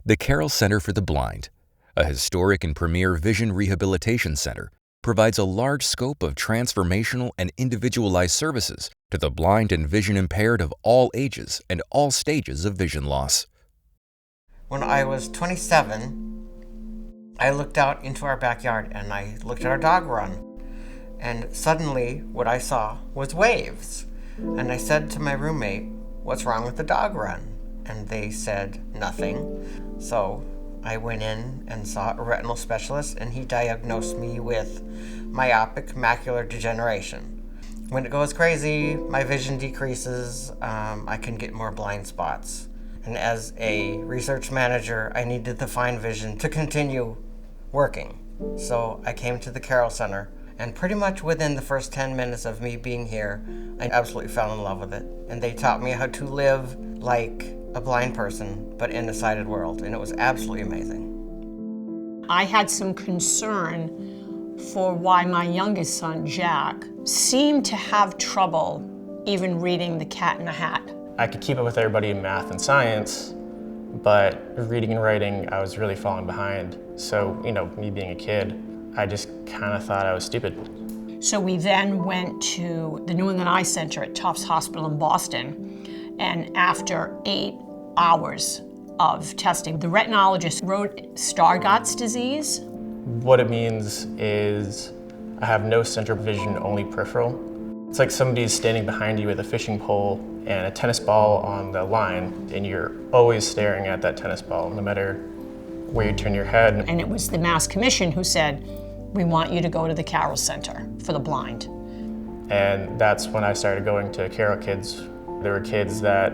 The Carroll Center for the Blind, a historic and premier vision rehabilitation center, provides a large scope of transformational and individualized services to the blind and vision impaired of all ages and all stages of vision loss. When I was 27, I looked out into our backyard and I looked at our dog run. And suddenly what I saw was waves. And I said to my roommate, "What's wrong with the dog run?" And they said, "Nothing." So I went in and saw a retinal specialist, and he diagnosed me with myopic macular degeneration. When it goes crazy, my vision decreases, I can get more blind spots. And as a research manager, I needed the fine vision to continue working. So I came to the Carroll Center, and pretty much within the first 10 minutes of me being here, I absolutely fell in love with it. And they taught me how to live like a blind person, but in a sighted world, and it was absolutely amazing. I had some concern for why my youngest son, Jack, seemed to have trouble even reading The Cat in the Hat. I could keep up with everybody in math and science, but reading and writing, I was really falling behind. So, me being a kid, I just kind of thought I was stupid. So we then went to the New England Eye Center at Tufts Hospital in Boston, and after 8 hours of testing, the retinologist wrote Stargardt's disease. What it means is I have no central vision, only peripheral. It's like somebody's standing behind you with a fishing pole and a tennis ball on the line, and you're always staring at that tennis ball, no matter where you turn your head. And it was the Mass Commission who said, "We want you to go to the Carroll Center for the Blind." And that's when I started going to Carroll Kids. There were kids that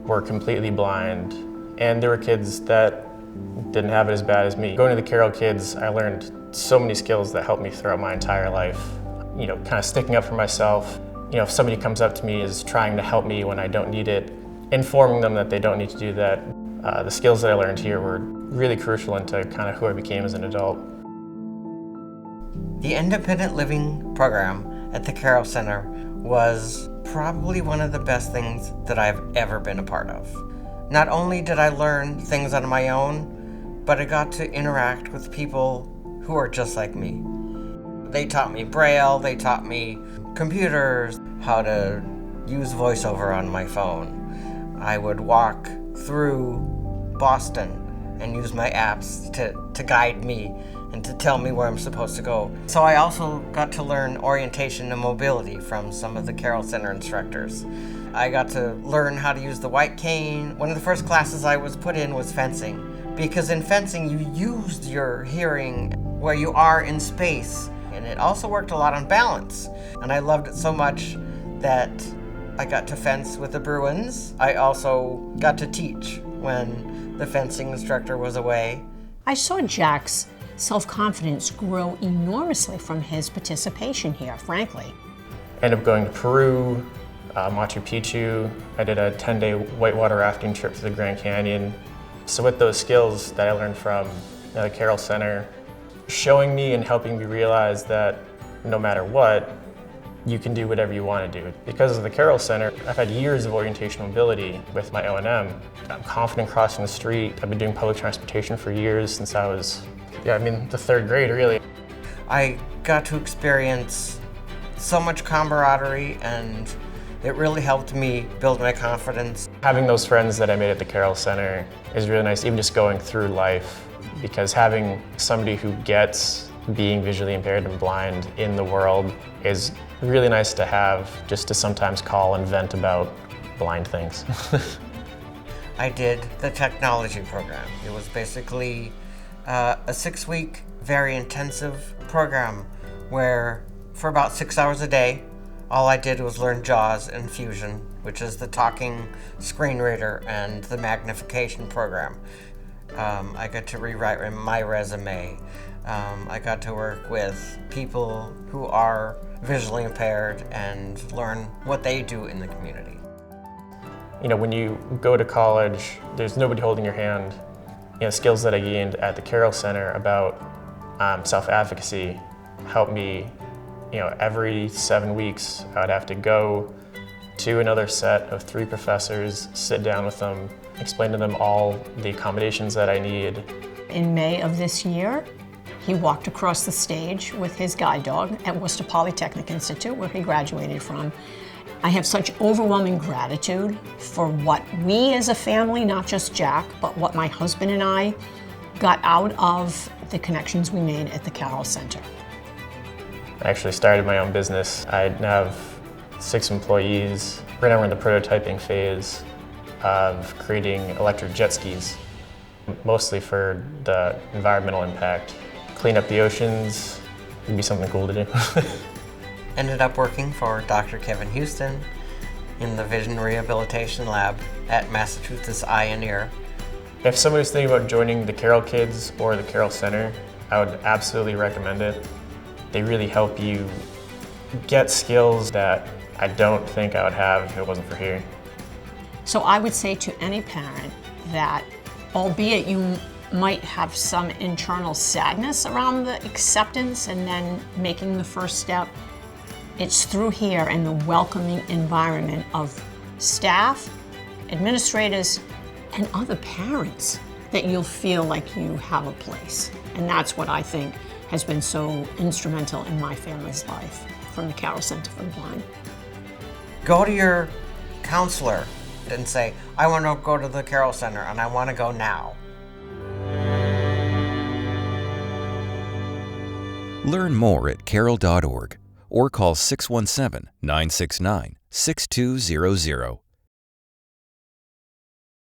were completely blind, and there were kids that didn't have it as bad as me. Going to the Carroll Kids, I learned so many skills that helped me throughout my entire life. Kind of sticking up for myself. If somebody comes up to me is trying to help me when I don't need it, informing them that they don't need to do that. The skills that I learned here were really crucial into kind of who I became as an adult. The independent living program at the Carroll Center was probably one of the best things that I've ever been a part of. Not only did I learn things on my own, but I got to interact with people who are just like me. They taught me Braille, they taught me computers, how to use voiceover on my phone. I would walk through Boston and use my apps to guide me and to tell me where I'm supposed to go. So I also got to learn orientation and mobility from some of the Carroll Center instructors. I got to learn how to use the white cane. One of the first classes I was put in was fencing, because in fencing you used your hearing where you are in space, and it also worked a lot on balance. And I loved it so much that I got to fence with the Bruins. I also got to teach when the fencing instructor was away. I saw Jack's self-confidence grow enormously from his participation here, frankly. Ended up going to Peru, Machu Picchu. I did a 10-day whitewater rafting trip to the Grand Canyon. So with those skills that I learned from the Carroll Center, showing me and helping me realize that no matter what, you can do whatever you want to do. Because of the Carroll Center, I've had years of orientational ability with my O&M. I'm confident crossing the street. I've been doing public transportation for years since I was, the third grade, really. I got to experience so much camaraderie, and it really helped me build my confidence. Having those friends that I made at the Carroll Center is really nice, even just going through life, because having somebody who gets being visually impaired and blind in the world is really nice to have, just to sometimes call and vent about blind things. I did the technology program. It was basically a 6-week, very intensive program where for about 6 hours a day, all I did was learn JAWS and Fusion, which is the talking screen reader and the magnification program. I got to rewrite my resume. I got to work with people who are visually impaired and learn what they do in the community. When you go to college, there's nobody holding your hand. Skills that I gained at the Carroll Center about self-advocacy helped me. Every 7 weeks, I would have to go to another set of 3 professors, sit down with them, explain to them all the accommodations that I need. In May of this year, he walked across the stage with his guide dog at Worcester Polytechnic Institute, where he graduated from. I have such overwhelming gratitude for what we as a family, not just Jack, but what my husband and I got out of the connections we made at the Carroll Center. I actually started my own business. I have 6 employees. Right now we're in the prototyping phase of creating electric jet skis, mostly for the environmental impact. Clean up the oceans would be something cool to do. Ended up working for Dr. Kevin Houston in the Vision Rehabilitation Lab at Massachusetts Eye and Ear. If somebody's thinking about joining the Carroll Kids or the Carroll Center, I would absolutely recommend it. They really help you get skills that I don't think I would have if it wasn't for here. So I would say to any parent that, albeit you might have some internal sadness around the acceptance and then making the first step, it's through here and the welcoming environment of staff, administrators, and other parents that you'll feel like you have a place. And that's what I think has been so instrumental in my family's life from the Carroll Center for the Blind. Go to your counselor and say, I want to go to the Carroll Center and I want to go now. Learn more at carroll.org or call 617-969-6200.